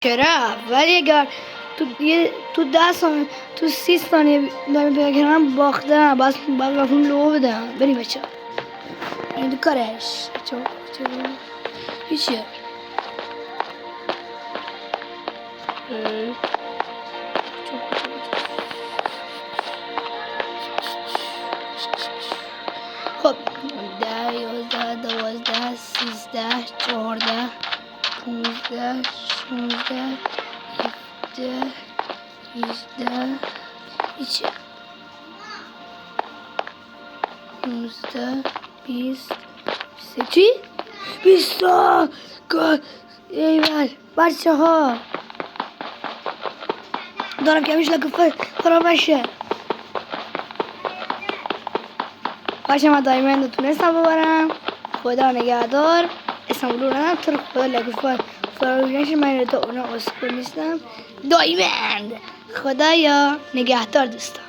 چرا؟ ولی اگر تو 10 ثانیه تو 30 ثانیه دارم پیدا کردم باختم. باید رفتم لو بدم. بریم بچه این دو کارش هیچیه. خب 10 11 12 13 14 15 16 17 18 هیچی 19 20 چی؟ 20 ایول بچه ها دارم کمیش لکه خراب بشه. باشه من دایمند تونستم ببرم. خدا نگهدار. اسم رو ندارم تو رو خدا لکه فراموش من رو تا اونا اسکول نیستم. دایمند خدایا نگهدار دوستان.